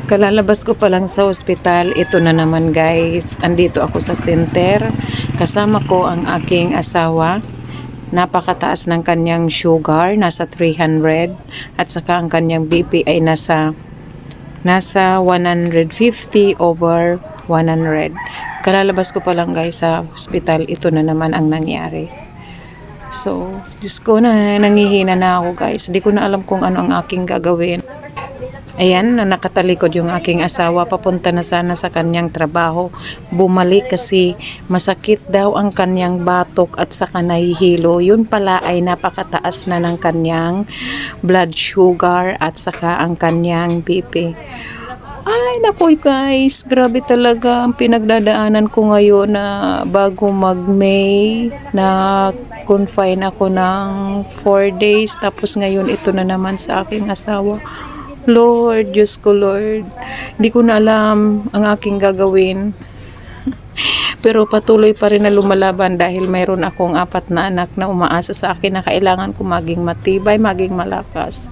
Kalalabas ko pa lang sa ospital, ito na naman guys. Andito ako sa center. Kasama ko ang aking asawa. Napakataas ng kanyang sugar, nasa 300. At saka ang kanyang BP ay nasa 150 over 100. Kalalabas ko pa lang guys sa ospital, ito na naman ang nangyari. So, Diyos ko na, nangihina na ako guys. Di ko na alam kung ano ang aking gagawin. Ayan, nakatalikod yung aking asawa. Papunta na sana sa kanyang trabaho. Bumalik kasi masakit daw ang kanyang batok at saka nahihilo. Yun pala ay napakataas na ng kanyang blood sugar at saka ang kanyang BP. Ay, naku guys, grabe talaga ang pinagdadaanan ko ngayon na bago mag-May na confine ako ng 4 days. Tapos ngayon ito na naman sa aking asawa. Lord, Diyos ko Lord, hindi ko na alam ang aking gagawin. Pero patuloy pa rin na lumalaban dahil mayroon akong 4 na anak na umaasa sa akin na kailangan ko maging matibay, maging malakas.